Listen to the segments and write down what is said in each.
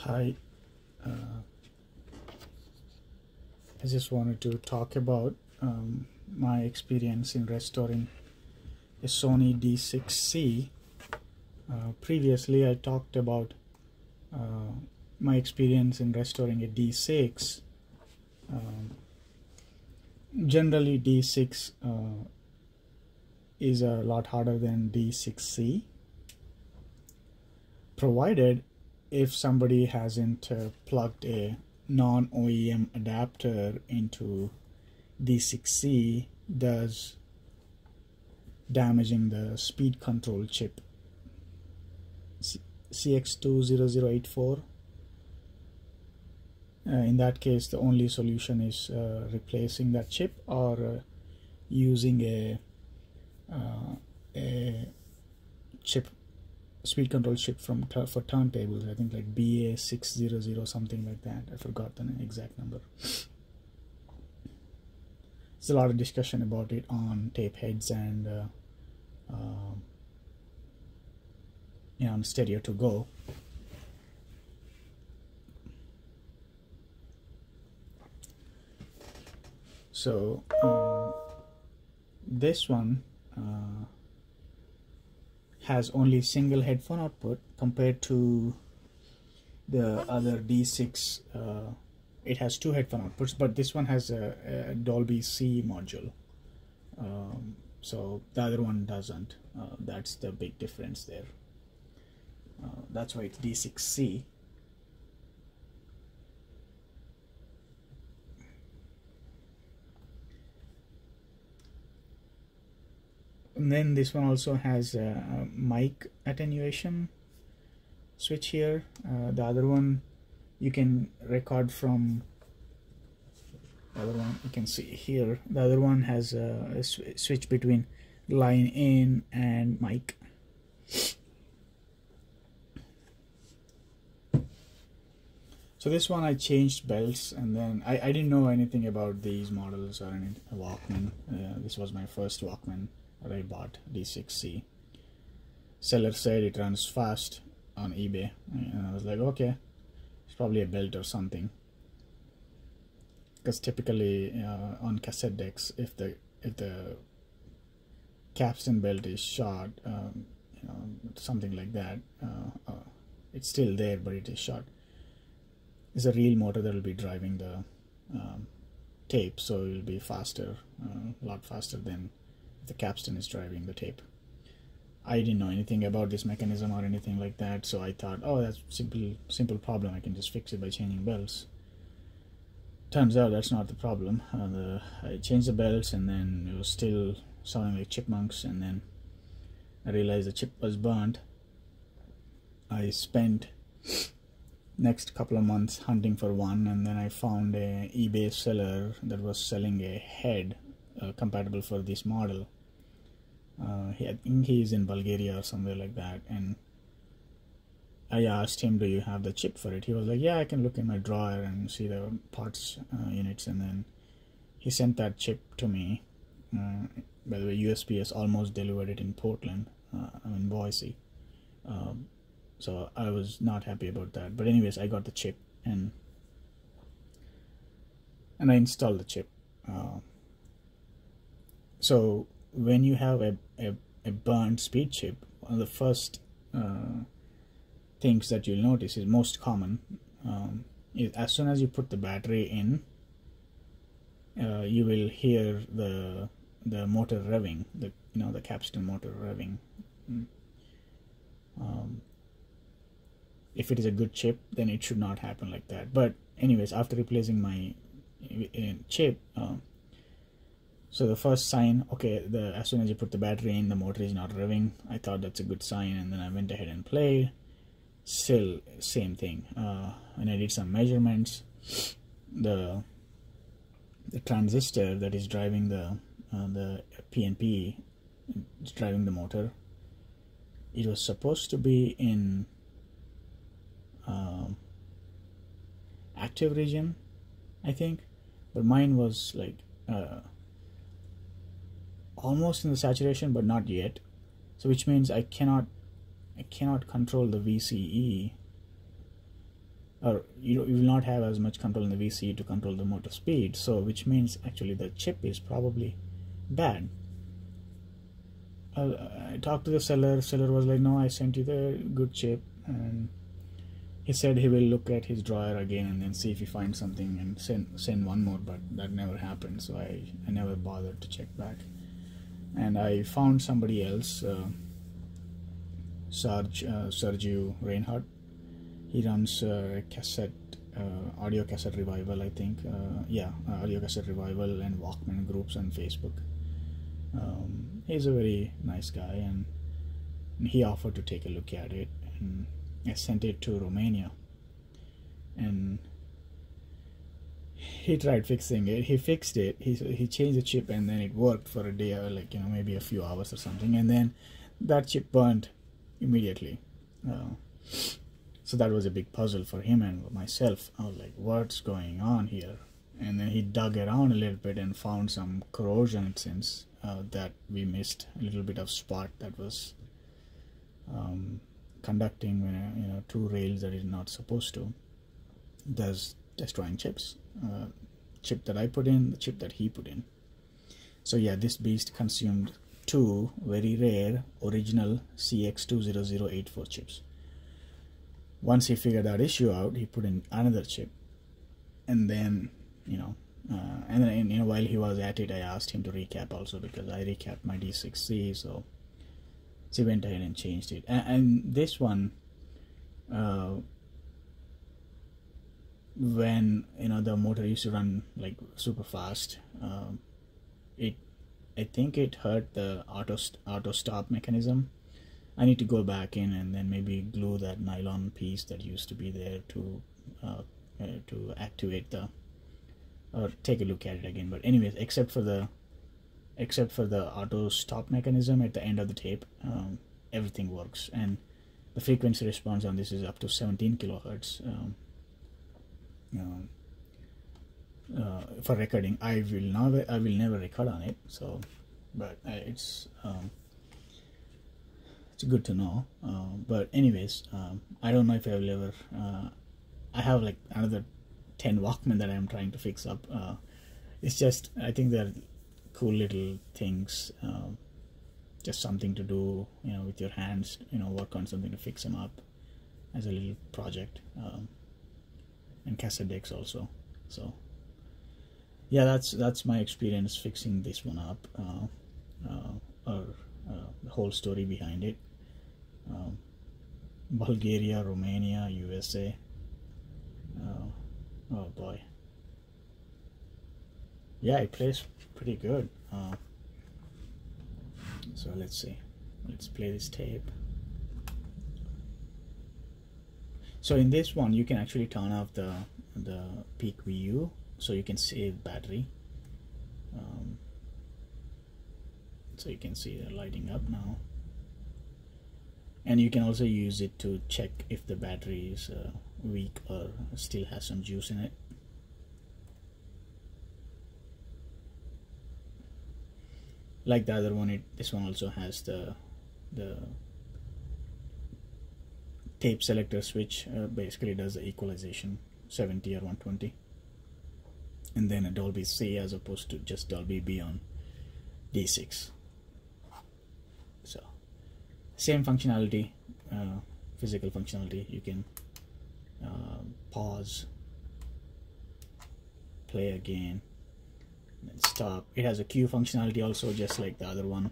Hi, I just wanted to talk about my experience in restoring a Sony D6C. Previously, I talked about my experience in restoring a D6. Generally, D6 is a lot harder than D6C, provided if somebody hasn't plugged a non-OEM adapter into D6C, thus damaging the speed control chip CX20084. In that case, the only solution is replacing that chip or using a chip speed control chip for turntables. I think like BA600 something like that. I forgot the exact number. There's a lot of discussion about it on tape heads and on Stereo to Go. So this one has only single headphone output compared to the other D6. It has two headphone outputs, but this one has a Dolby C module. So the other one doesn't. That's the big difference there. That's why it's D6C. And then this one also has a mic attenuation switch here. The other one you can record from. The other one you can see here. The other one has a switch between line in and mic. So this one I changed belts, and then I didn't know anything about these models or any Walkman. This was my first Walkman that I bought, D6C. Seller said it runs fast on eBay, and I was like, okay, it's probably a belt or something. Because typically on cassette decks, if the capstan belt is short, something like that, it's still there, but it is short. It's a real motor that will be driving the tape, so it will be faster, a lot faster than the capstan is driving the tape. I didn't know anything about this mechanism or anything like that, so I thought, oh, that's simple problem. I can just fix it by changing belts. Turns out that's not the problem. I changed the belts, and then it was still sounding like chipmunks, and then I realized the chip was burnt. I spent next couple of months hunting for one, and then I found a eBay seller that was selling a head compatible for this model. I think he's in Bulgaria or somewhere like that, and I asked him, do you have the chip for it? He was like, yeah, I can look in my drawer and see the parts units, and then he sent that chip to me. By the way, USPS almost delivered it in Portland. I'm in Boise. So I was not happy about that, but anyways, I got the chip, and I installed the chip. So when you have a burnt speed chip, one of the first things that you'll notice is most common is as soon as you put the battery in, you will hear the motor revving, the capstan motor revving. If it is a good chip, then it should not happen like that. But anyways, after replacing my chip, so the first sign, okay, as soon as you put the battery in, the motor is not revving. I thought that's a good sign, and then I went ahead and played. Still same thing. And I did some measurements. The transistor that is driving the PNP is driving the motor. It was supposed to be in active region, I think, but mine was like almost in the saturation, but not yet. So which means I cannot control the VCE or you will not have as much control in the VCE to control the motor speed. So which means actually the chip is probably bad. I talked to the seller. Seller was like, no, I sent you the good chip, and he said he will look at his drawer again and then see if he finds something and send one more, but that never happened. So I never bothered to check back. And I found somebody else, Sergio Reinhardt. He runs audio cassette revival, I think. Audio cassette revival and Walkman groups on Facebook. He's a very nice guy, and he offered to take a look at it, and I sent it to Romania, and he tried fixing it. He fixed it. He changed the chip, and then it worked for a day, or like, you know, maybe a few hours or something, and then that chip burned immediately. So that was a big puzzle for him and myself. I was like, what's going on here? And then he dug around a little bit and found some corrosion, it seems, that we missed a little bit of spot that was conducting, you know, two rails that is not supposed to, thus destroying chips. Chip that I put in, the chip that he put in. So yeah, this beast consumed two very rare original CX20084 chips. Once he figured that issue out, he put in another chip, and then, you know, while he was at it, I asked him to recap also, because I recapped my D6C, so he went ahead and changed it. And this one, when, you know, the motor used to run like super fast, I think it hurt the auto stop mechanism. I need to go back in and then maybe glue that nylon piece that used to be there to activate the, or take a look at it again. But anyways, except for the auto stop mechanism at the end of the tape, everything works, and the frequency response on this is up to 17 kilohertz. For recording, I will never record on it, so, but it's good to know. But anyways, I don't know if I will ever, I have like another 10 Walkman that I am trying to fix up. It's just, I think they're cool little things, just something to do, you know, with your hands, you know, work on something to fix them up as a little project, and cassette decks also. So yeah, that's my experience fixing this one up, the whole story behind it. Bulgaria, Romania, USA. Oh boy. Yeah, it plays pretty good. So let's see. Let's play this tape. So in this one, you can actually turn off the peak VU, so you can save battery. So you can see they're lighting up now. And you can also use it to check if the battery is weak or still has some juice in it. Like the other one, this one also has the tape selector switch. Basically does the equalization 70 or 120, and then a Dolby C as opposed to just Dolby B on D6. So same functionality, physical functionality. You can pause, play again, and stop. It has a cue functionality also, just like the other one.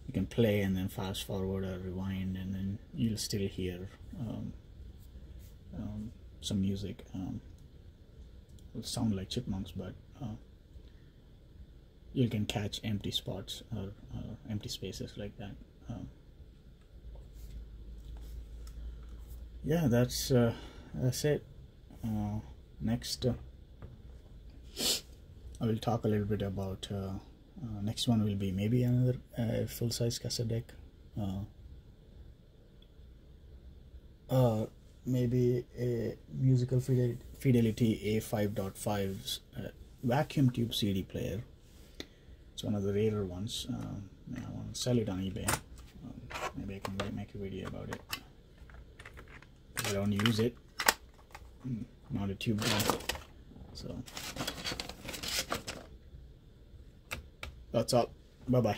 You can play and then fast forward or rewind, and then you'll still hear some music. Will sound like chipmunks, but you can catch empty spots or empty spaces like that. Yeah, that's it. Next, I will talk a little bit about. Next one will be maybe another full-size cassette deck, maybe a Musical Fidelity A5.5 vacuum tube CD player. It's one of the rarer ones. I want to sell it on eBay. Maybe I can make a video about it. I don't use it. not a tube guy. So that's all. Bye bye.